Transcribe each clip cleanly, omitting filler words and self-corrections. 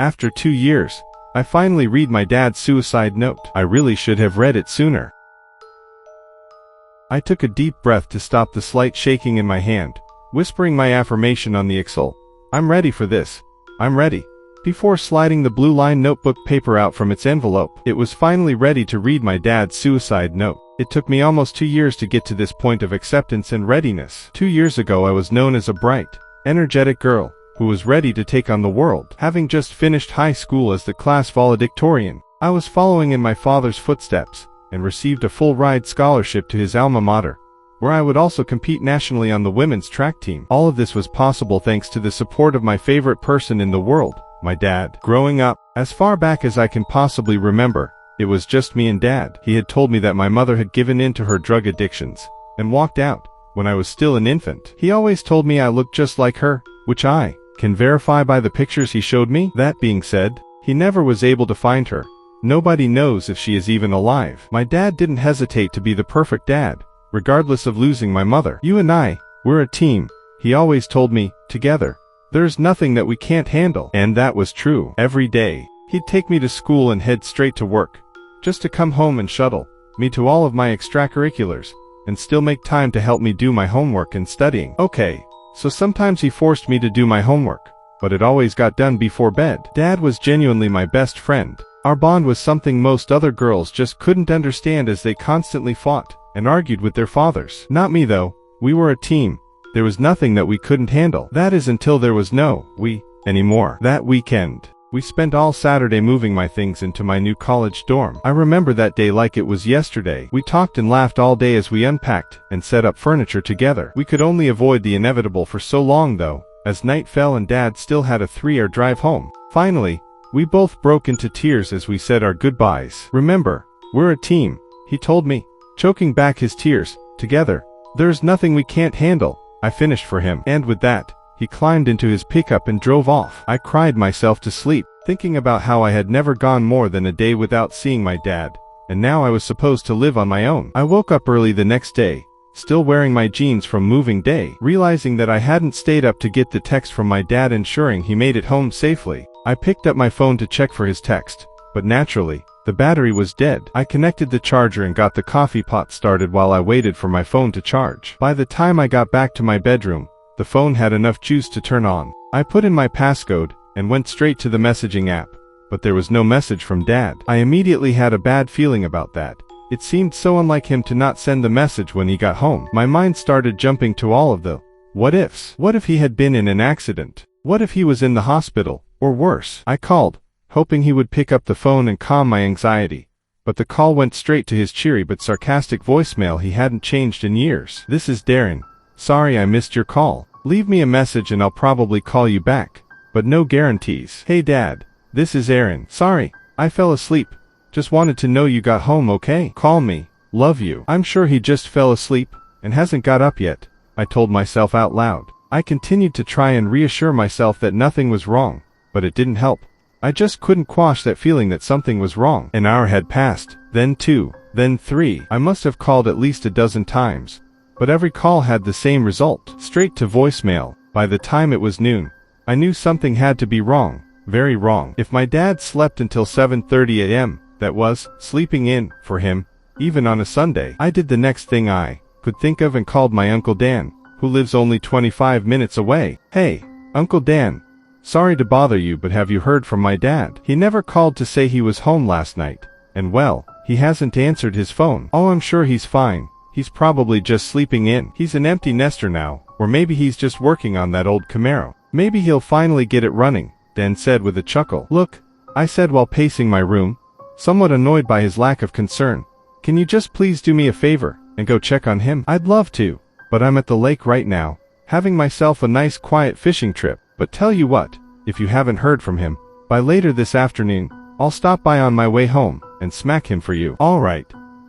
After 2 years, I finally read my dad's suicide note. I really should have read it sooner. I took a deep breath to stop the slight shaking in my hand, whispering my affirmation on the exhale. I'm ready for this. I'm ready. Before sliding the blue-lined notebook paper out from its envelope, it was finally ready to read my dad's suicide note. It took me almost 2 years to get to this point of acceptance and readiness. 2 years ago I was known as a bright, energetic girl who was ready to take on the world. Having just finished high school as the class valedictorian, I was following in my father's footsteps and received a full-ride scholarship to his alma mater, where I would also compete nationally on the women's track team. All of this was possible thanks to the support of my favorite person in the world, my dad. Growing up, as far back as I can possibly remember, it was just me and Dad. He had told me that my mother had given in to her drug addictions and walked out when I was still an infant. He always told me I looked just like her, which I can verify by the pictures he showed me. That being said, he never was able to find her. Nobody knows if she is even alive. My dad didn't hesitate to be the perfect dad, regardless of losing my mother. You and I, we're a team, he always told me, together. There's nothing that we can't handle. And that was true. Every day, he'd take me to school and head straight to work, just to come home and shuttle me to all of my extracurriculars, and still make time to help me do my homework and studying. Okay, so sometimes he forced me to do my homework, but it always got done before bed. Dad was genuinely my best friend. Our bond was something most other girls just couldn't understand, as they constantly fought and argued with their fathers. Not me though. We were a team. There was nothing that we couldn't handle. That is until there was no we anymore. That weekend, we spent all Saturday moving my things into my new college dorm. I remember that day like it was yesterday. We talked and laughed all day as we unpacked and set up furniture together. We could only avoid the inevitable for so long though, as night fell and Dad still had a 3-hour drive home. Finally, we both broke into tears as we said our goodbyes. Remember, we're a team, he told me, choking back his tears. Together, there's nothing we can't handle, I finished for him. And with that, he climbed into his pickup and drove off. I cried myself to sleep, thinking about how I had never gone more than a day without seeing my dad, and now I was supposed to live on my own. I woke up early the next day, still wearing my jeans from moving day. Realizing that I hadn't stayed up to get the text from my dad ensuring he made it home safely, I picked up my phone to check for his text, but naturally, the battery was dead. I connected the charger and got the coffee pot started while I waited for my phone to charge. By the time I got back to my bedroom, the phone had enough juice to turn on. I put in my passcode and went straight to the messaging app, but there was no message from Dad. I immediately had a bad feeling about that. It seemed so unlike him to not send the message when he got home. My mind started jumping to all of the what ifs. What if he had been in an accident? What if he was in the hospital, or worse? I called, hoping he would pick up the phone and calm my anxiety, but the call went straight to his cheery but sarcastic voicemail he hadn't changed in years. This is Darren. Sorry I missed your call. Leave me a message and I'll probably call you back, but no guarantees. Hey Dad, this is Aaron. Sorry, I fell asleep. Just wanted to know you got home okay. Call me. Love you. I'm sure he just fell asleep and hasn't got up yet, I told myself out loud. I continued to try and reassure myself that nothing was wrong, but it didn't help. I just couldn't quash that feeling that something was wrong. An hour had passed, then 2, then 3. I must have called at least a dozen times, but every call had the same result. Straight to voicemail. By the time it was noon, I knew something had to be wrong, very wrong. If my dad slept until 7:30 a.m., that was, sleeping in, for him, even on a Sunday. I did the next thing I could think of and called my Uncle Dan, who lives only 25 minutes away. Hey, Uncle Dan. Sorry to bother you, but have you heard from my dad? He never called to say he was home last night, and well, he hasn't answered his phone. Oh, I'm sure he's fine. He's probably just sleeping in. He's an empty nester now, or maybe he's just working on that old Camaro. Maybe he'll finally get it running, Dan said with a chuckle. Look, I said while pacing my room, somewhat annoyed by his lack of concern. Can you just please do me a favor and go check on him? I'd love to, but I'm at the lake right now, having myself a nice quiet fishing trip. But tell you what, if you haven't heard from him, by later this afternoon, I'll stop by on my way home and smack him for you. All right.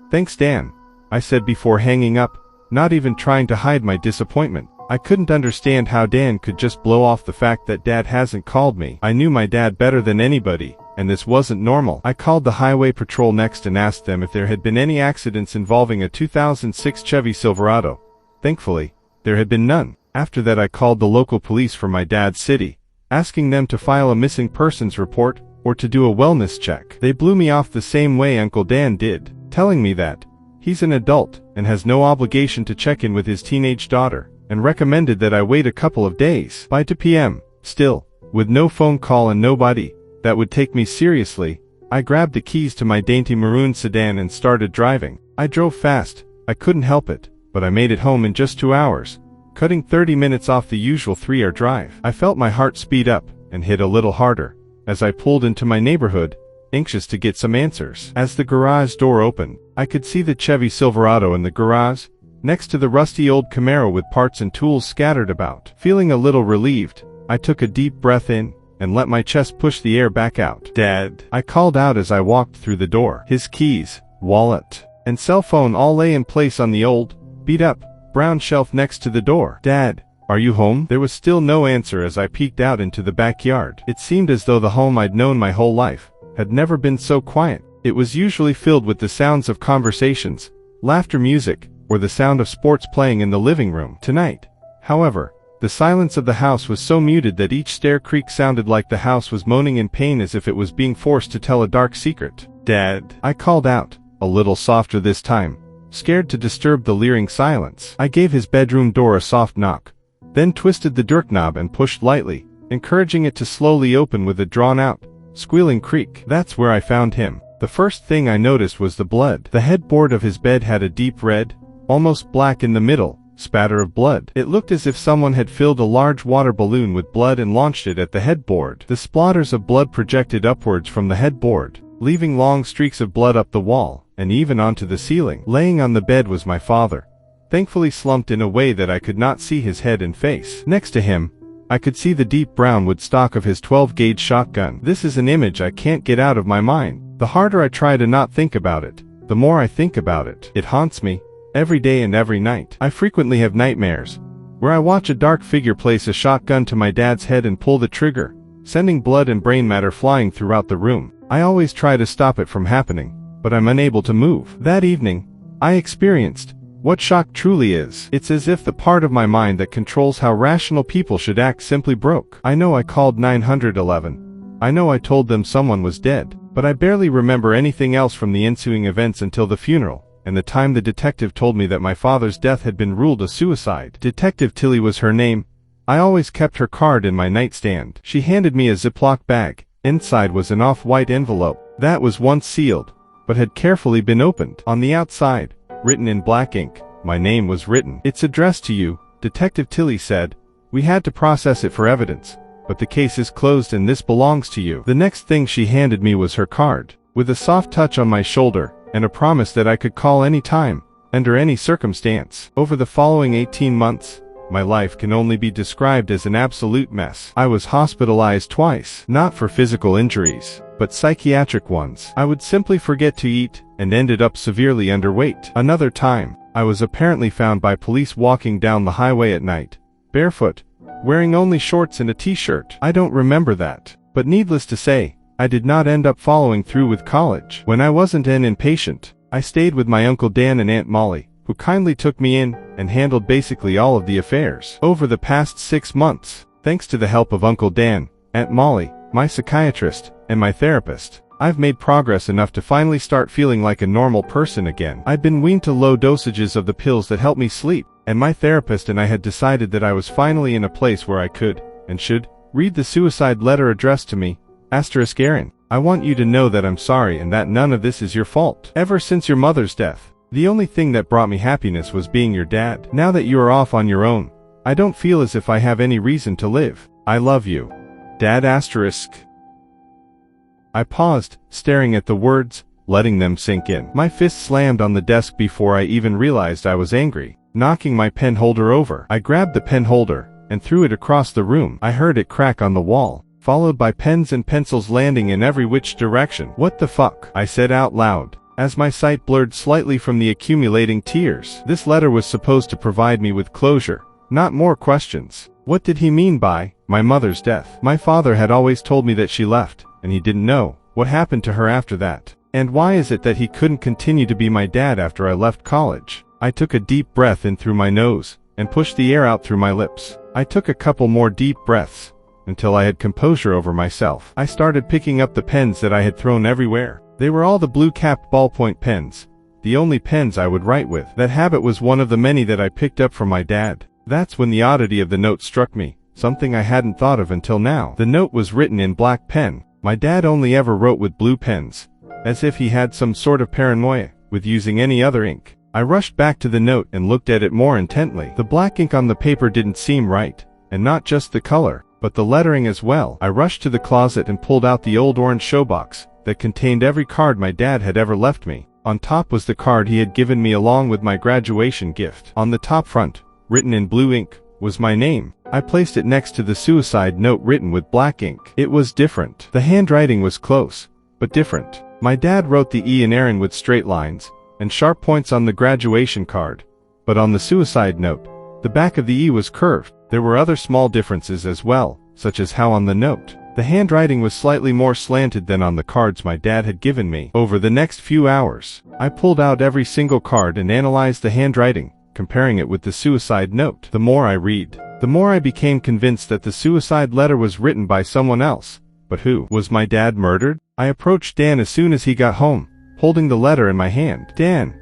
Thanks, Dan, I said before hanging up, not even trying to hide my disappointment. I couldn't understand how Dan could just blow off the fact that Dad hasn't called me. I knew my dad better than anybody, and this wasn't normal. I called the highway patrol next and asked them if there had been any accidents involving a 2006 Chevy Silverado. Thankfully, there had been none. After that I called the local police for my dad's city, asking them to file a missing persons report or to do a wellness check. They blew me off the same way Uncle Dan did, telling me that he's an adult and has no obligation to check in with his teenage daughter, and recommended that I wait a couple of days. By 2 p.m., still, with no phone call and nobody that would take me seriously, I grabbed the keys to my dainty maroon sedan and started driving. I drove fast, I couldn't help it, but I made it home in just 2 hours, cutting 30 minutes off the usual 3-hour drive. I felt my heart speed up and hit a little harder as I pulled into my neighborhood, anxious to get some answers. As the garage door opened, I could see the Chevy Silverado in the garage, next to the rusty old Camaro with parts and tools scattered about. Feeling a little relieved, I took a deep breath in and let my chest push the air back out. "Dad," I called out as I walked through the door. His keys, wallet, and cell phone all lay in place on the old, beat-up, brown shelf next to the door. "Dad, are you home?" There was still no answer as I peeked out into the backyard. It seemed as though the home I'd known my whole life had never been so quiet. It was usually filled with the sounds of conversations, laughter, music, or the sound of sports playing in the living room. Tonight, however, the silence of the house was so muted that each stair creak sounded like the house was moaning in pain, as if it was being forced to tell a dark secret. "Dad," I called out, a little softer this time, scared to disturb the leering silence. I gave his bedroom door a soft knock, then twisted the doorknob and pushed lightly, encouraging it to slowly open with a drawn-out, squealing creak. That's where I found him. The first thing I noticed was the blood. The headboard of his bed had a deep red, almost black in the middle, spatter of blood. It looked as if someone had filled a large water balloon with blood and launched it at the headboard. The splatters of blood projected upwards from the headboard, leaving long streaks of blood up the wall, and even onto the ceiling. Laying on the bed was my father, thankfully slumped in a way that I could not see his head and face. Next to him, I could see the deep brown wood stock of his 12-gauge shotgun. This is an image I can't get out of my mind. The harder I try to not think about it, the more I think about it. It haunts me, every day and every night. I frequently have nightmares, where I watch a dark figure place a shotgun to my dad's head and pull the trigger, sending blood and brain matter flying throughout the room. I always try to stop it from happening, but I'm unable to move. That evening, I experienced what shock truly is. It's as if the part of my mind that controls how rational people should act simply broke. I know I called 911. I know I told them someone was dead, but I barely remember anything else from the ensuing events until the funeral, and the time the detective told me that my father's death had been ruled a suicide. Detective Tilly was her name. I always kept her card in my nightstand. She handed me a Ziploc bag. Inside was an off-white envelope that was once sealed, but had carefully been opened. On the outside, written in black ink, my name was written. "It's addressed to you," Detective Tilly said. "We had to process it for evidence, but the case is closed and this belongs to you." The next thing she handed me was her card, with a soft touch on my shoulder, and a promise that I could call any time, under any circumstance. Over the following 18 months, my life can only be described as an absolute mess. I was hospitalized twice, not for physical injuries, but psychiatric ones. I would simply forget to eat, and ended up severely underweight. Another time, I was apparently found by police walking down the highway at night, barefoot, wearing only shorts and a t-shirt. I don't remember that, but needless to say, I did not end up following through with college. When I wasn't an inpatient, I stayed with my Uncle Dan and Aunt Molly, who kindly took me in and handled basically all of the affairs. Over the past 6 months, thanks to the help of Uncle Dan, Aunt Molly, my psychiatrist, and my therapist, I've made progress enough to finally start feeling like a normal person again. I'd been weaned to low dosages of the pills that help me sleep, and my therapist and I had decided that I was finally in a place where I could, and should, read the suicide letter addressed to me. Aaron, I want you to know that I'm sorry and that none of this is your fault. Ever since your mother's death, the only thing that brought me happiness was being your dad. Now that you are off on your own, I don't feel as if I have any reason to live. I love you. Dad. I paused, staring at the words, letting them sink in. My fist slammed on the desk before I even realized I was angry, knocking my pen holder over. I grabbed the pen holder and threw it across the room. I heard it crack on the wall, followed by pens and pencils landing in every which direction. "What the fuck?" I said out loud, as my sight blurred slightly from the accumulating tears. This letter was supposed to provide me with closure, not more questions. What did he mean by my mother's death? My father had always told me that she left, and he didn't know what happened to her after that. And why is it that he couldn't continue to be my dad after I left college? I took a deep breath in through my nose, and pushed the air out through my lips. I took a couple more deep breaths, until I had composure over myself. I started picking up the pens that I had thrown everywhere. They were all the blue-capped ballpoint pens, the only pens I would write with. That habit was one of the many that I picked up from my dad. That's when the oddity of the note struck me, something I hadn't thought of until now. The note was written in black pen. My dad only ever wrote with blue pens, as if he had some sort of paranoia with using any other ink. I rushed back to the note and looked at it more intently. The black ink on the paper didn't seem right, and not just the color, but the lettering as well. I rushed to the closet and pulled out the old orange showbox that contained every card my dad had ever left me. On top was the card he had given me along with my graduation gift. On the top front, written in blue ink, was my name. I placed it next to the suicide note written with black ink. It was different. The handwriting was close, but different. My dad wrote the E in Aaron with straight lines and sharp points on the graduation card, but on the suicide note, the back of the E was curved. There were other small differences as well, such as how on the note, the handwriting was slightly more slanted than on the cards my dad had given me. Over the next few hours, I pulled out every single card and analyzed the handwriting, comparing it with the suicide note. The more I read, the more I became convinced that the suicide letter was written by someone else. But who? Was my dad murdered? I approached Dan as soon as he got home, holding the letter in my hand. Dan,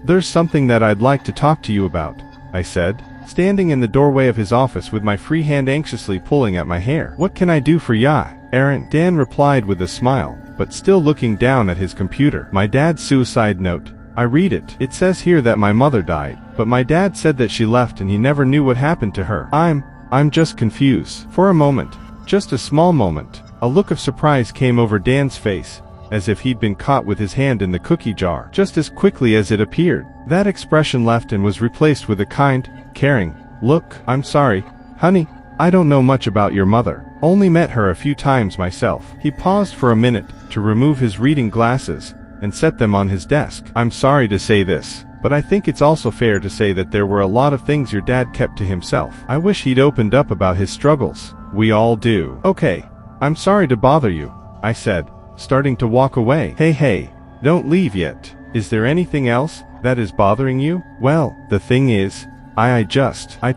there's something that I'd like to talk to you about, I said, standing in the doorway of his office with my free hand anxiously pulling at my hair. What can I do for ya, Aaron? Dan replied with a smile, but still looking down at his computer. My dad's suicide note. I read it. It says here that my mother died, but my dad said that she left and he never knew what happened to her. I'm just confused. For a moment, just a small moment, a look of surprise came over Dan's face, as if he'd been caught with his hand in the cookie jar. Just as quickly as it appeared, that expression left and was replaced with a kind, caring look. I'm sorry, honey, I don't know much about your mother. Only met her a few times myself. He paused for a minute to remove his reading glasses and set them on his desk. I'm sorry to say this, but I think it's also fair to say that there were a lot of things your dad kept to himself. I wish he'd opened up about his struggles. We all do. Okay, I'm sorry to bother you, I said, starting to walk away. Hey, don't leave yet. Is there anything else that is bothering you? Well, the thing is, I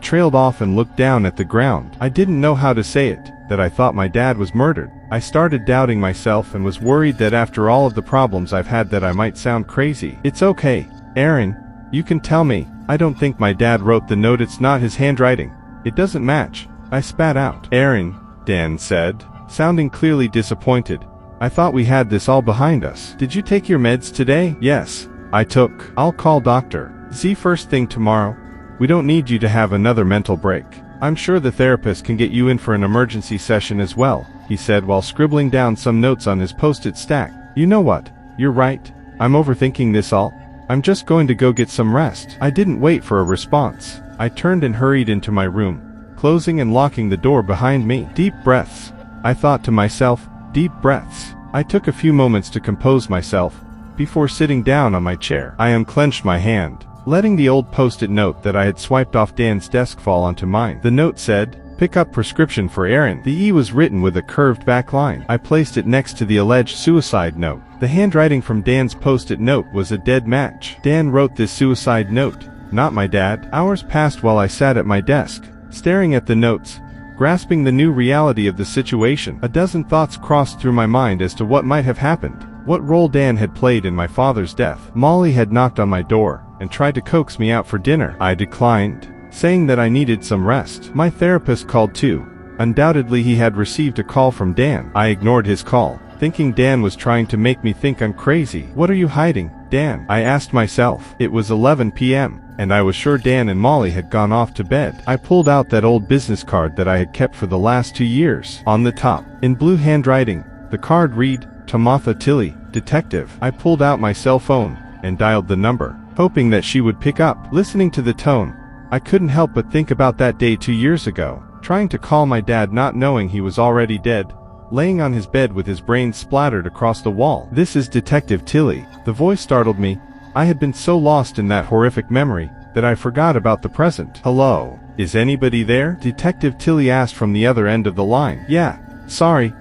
trailed off and looked down at the ground. I didn't know how to say it, that I thought my dad was murdered. I started doubting myself and was worried that after all of the problems I've had that I might sound crazy. It's okay, Aaron, you can tell me. I don't think my dad wrote the note. It's not his handwriting. It doesn't match. I spat out. Aaron, Dan said, sounding clearly disappointed. I thought we had this all behind us. Did you take your meds today? Yes, I took. I'll call Dr. Z first thing tomorrow. We don't need you to have another mental break. I'm sure the therapist can get you in for an emergency session as well, he said while scribbling down some notes on his post-it stack. You know what? You're right. I'm overthinking this all. I'm just going to go get some rest. I didn't wait for a response. I turned and hurried into my room, closing and locking the door behind me. Deep breaths. I thought to myself, deep breaths. I took a few moments to compose myself before sitting down on my chair. I unclenched my hand, letting the old post-it note that I had swiped off Dan's desk fall onto mine. The note said, "Pick up prescription for Aaron." The E was written with a curved back line. I placed it next to the alleged suicide note. The handwriting from Dan's post-it note was a dead match. Dan wrote this suicide note, not my dad. Hours passed while I sat at my desk, staring at the notes, grasping the new reality of the situation. A dozen thoughts crossed through my mind as to what might have happened. What role Dan had played in my father's death. Molly had knocked on my door and tried to coax me out for dinner. I declined, saying that I needed some rest. My therapist called too. Undoubtedly he had received a call from Dan. I ignored his call, thinking Dan was trying to make me think I'm crazy. What are you hiding, Dan? I asked myself. It was 11 p.m. and I was sure Dan and Molly had gone off to bed. I pulled out that old business card that I had kept for the last 2 years. On the top, in blue handwriting, the card read, "Tamatha Tilly, Detective." I pulled out my cell phone and dialed the number, hoping that she would pick up. Listening to the tone, I couldn't help but think about that day 2 years ago, trying to call my dad not knowing he was already dead, laying on his bed with his brains splattered across the wall. "This is Detective Tilly." The voice startled me. I had been so lost in that horrific memory that I forgot about the present. "Hello, is anybody there?" Detective Tilly asked from the other end of the line. "Yeah, sorry,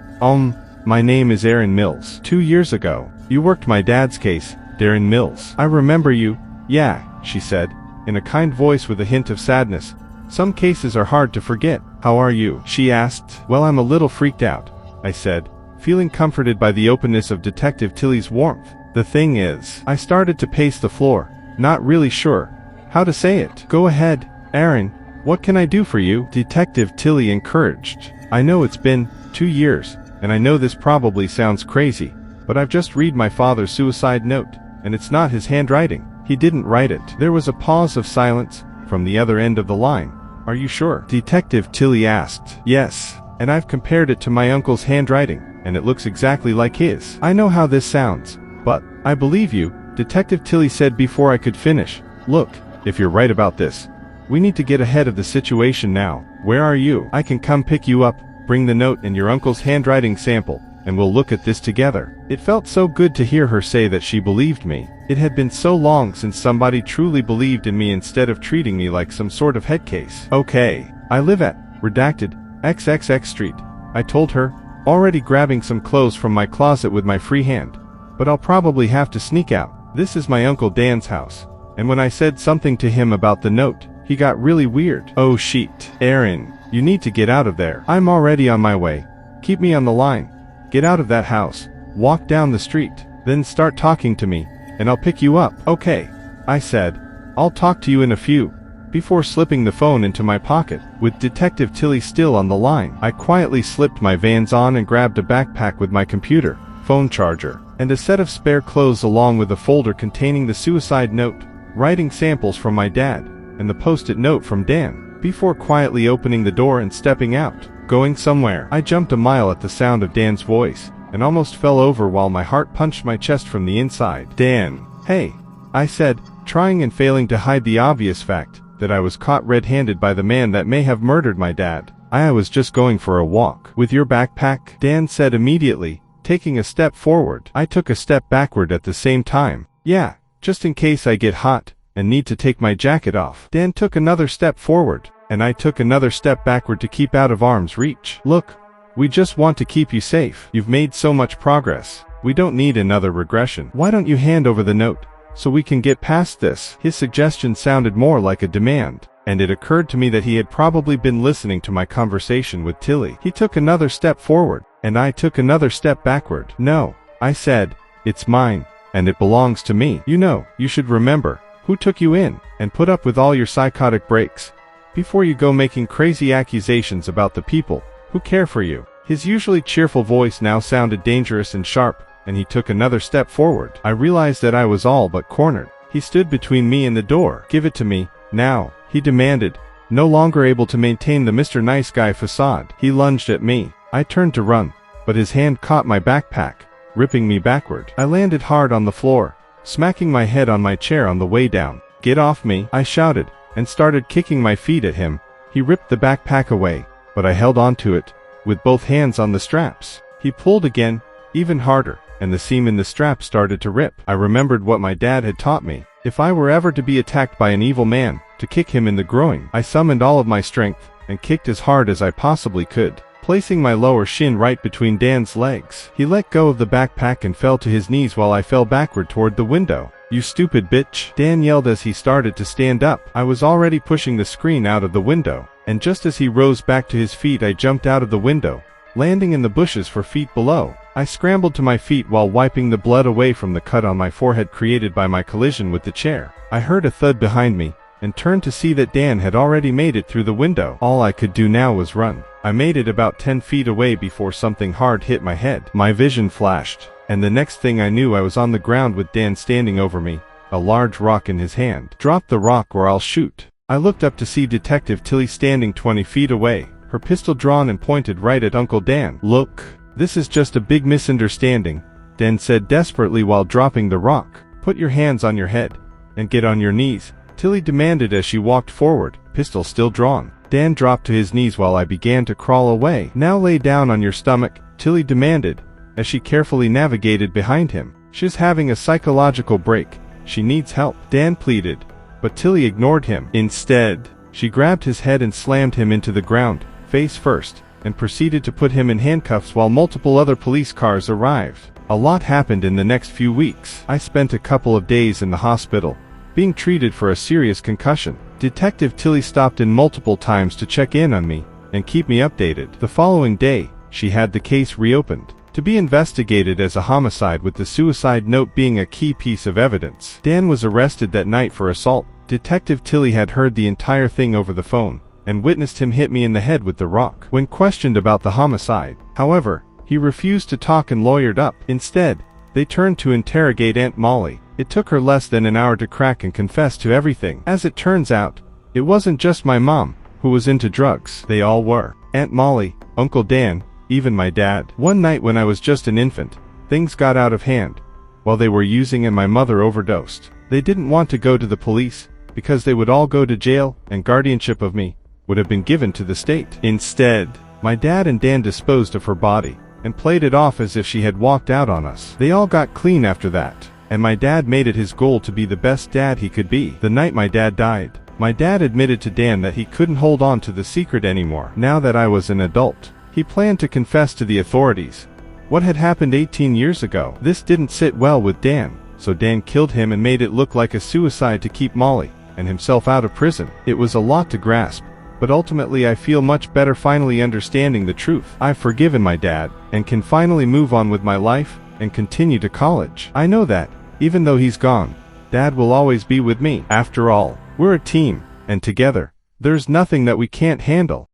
my name is Aaron Mills. 2 years ago, you worked my dad's case, Darren Mills." "I remember you." "Yeah," she said, in a kind voice with a hint of sadness. "Some cases are hard to forget." "How are you?" she asked. "Well, I'm a little freaked out," I said, feeling comforted by the openness of Detective Tilly's warmth. "The thing is," I started to pace the floor, not really sure how to say it. "Go ahead, Aaron. What can I do for you?" Detective Tilly encouraged. "I know it's been 2 years, and I know this probably sounds crazy, but I've just read my father's suicide note, and it's not his handwriting. He didn't write it." There was a pause of silence from the other end of the line. "Are you sure?" Detective Tilly asked. "Yes, and I've compared it to my uncle's handwriting, and it looks exactly like his." "I know how this sounds, but I believe you," Detective Tilly said before I could finish. "Look, if you're right about this, we need to get ahead of the situation now. Where are you? I can come pick you up, bring the note and your uncle's handwriting sample, and we'll look at this together." It felt so good to hear her say that she believed me. It had been so long since somebody truly believed in me instead of treating me like some sort of head case. "Okay, I live at, redacted, XXX Street," I told her, already grabbing some clothes from my closet with my free hand. "But I'll probably have to sneak out. This is my Uncle Dan's house." And when I said something to him about the note, he got really weird. "Oh shit. Aaron, you need to get out of there." "I'm already on my way. Keep me on the line. Get out of that house, walk down the street, then start talking to me, and I'll pick you up." "Okay," I said. "I'll talk to you in a few," before slipping the phone into my pocket. With Detective Tilly still on the line, I quietly slipped my Vans on and grabbed a backpack with my computer, phone charger, and a set of spare clothes along with a folder containing the suicide note, writing samples from my dad, and the post-it note from Dan, before quietly opening the door and stepping out. Going somewhere. I jumped a mile at the sound of Dan's voice, and almost fell over while my heart punched my chest from the inside. "Dan." "Hey," I said, trying and failing to hide the obvious fact that I was caught red-handed by the man that may have murdered my dad. "I was just going for a walk." "With your backpack?" Dan said immediately, taking a step forward. I took a step backward at the same time. "Yeah, just in case I get hot and need to take my jacket off." Dan took another step forward, and I took another step backward to keep out of arm's reach. "Look, we just want to keep you safe. You've made so much progress. We don't need another regression. Why don't you hand over the note, so we can get past this?" His suggestion sounded more like a demand, and it occurred to me that he had probably been listening to my conversation with Tilly. He took another step forward, and I took another step backward. "No," I said, "it's mine, and it belongs to me. You know, you should remember who took you in, and put up with all your psychotic breaks, before you go making crazy accusations about the people who care for you." His usually cheerful voice now sounded dangerous and sharp, and he took another step forward. I realized that I was all but cornered. He stood between me and the door. "Give it to me, now," he demanded, no longer able to maintain the Mr. Nice Guy facade. He lunged at me. I turned to run, but his hand caught my backpack, ripping me backward. I landed hard on the floor, smacking my head on my chair on the way down. "Get off me," I shouted, and started kicking my feet at him. He ripped the backpack away, but I held on to it, with both hands on the straps. He pulled again, even harder, and the seam in the strap started to rip. I remembered what my dad had taught me. If I were ever to be attacked by an evil man, to kick him in the groin. I summoned all of my strength, and kicked as hard as I possibly could, placing my lower shin right between Dan's legs. He let go of the backpack and fell to his knees while I fell backward toward the window. "You stupid bitch," Dan yelled as he started to stand up. I was already pushing the screen out of the window, and just as he rose back to his feet I jumped out of the window, landing in the bushes 4 feet below. I scrambled to my feet while wiping the blood away from the cut on my forehead created by my collision with the chair. I heard a thud behind me, and turned to see that Dan had already made it through the window. All I could do now was run. I made it about 10 feet away before something hard hit my head. My vision flashed, and the next thing I knew I was on the ground with Dan standing over me, a large rock in his hand. "Drop the rock or I'll shoot." I looked up to see Detective Tilly standing 20 feet away, her pistol drawn and pointed right at Uncle Dan. "Look, this is just a big misunderstanding," Dan said desperately while dropping the rock. "Put your hands on your head, and get on your knees," Tilly demanded as she walked forward, pistol still drawn. Dan dropped to his knees while I began to crawl away. "Now lay down on your stomach," Tilly demanded, as she carefully navigated behind him. "She's having a psychological break. She needs help," Dan pleaded, but Tilly ignored him. Instead, she grabbed his head and slammed him into the ground, face first, and proceeded to put him in handcuffs while multiple other police cars arrived. A lot happened in the next few weeks. I spent a couple of days in the hospital, being treated for a serious concussion. Detective Tilly stopped in multiple times to check in on me, and keep me updated. The following day, she had the case reopened to be investigated as a homicide, with the suicide note being a key piece of evidence. Dan was arrested that night for assault. Detective Tilly had heard the entire thing over the phone and witnessed him hit me in the head with the rock. When questioned about the homicide, however, he refused to talk and lawyered up. Instead, they turned to interrogate Aunt Molly. It took her less than an hour to crack and confess to everything. As it turns out, it wasn't just my mom who was into drugs. They all were. Aunt Molly, Uncle Dan, even my dad. One night when I was just an infant, things got out of hand while they were using and my mother overdosed. They didn't want to go to the police because they would all go to jail and guardianship of me would have been given to the state. Instead, my dad and Dan disposed of her body and played it off as if she had walked out on us. They all got clean after that, and my dad made it his goal to be the best dad he could be. The night my dad died, my dad admitted to Dan that he couldn't hold on to the secret anymore. Now that I was an adult, he planned to confess to the authorities what had happened 18 years ago. This didn't sit well with Dan, so Dan killed him and made it look like a suicide to keep Molly and himself out of prison. It was a lot to grasp, but ultimately I feel much better finally understanding the truth. I've forgiven my dad and can finally move on with my life and continue to college. I know that, even though he's gone, Dad will always be with me. After all, we're a team, and together, there's nothing that we can't handle.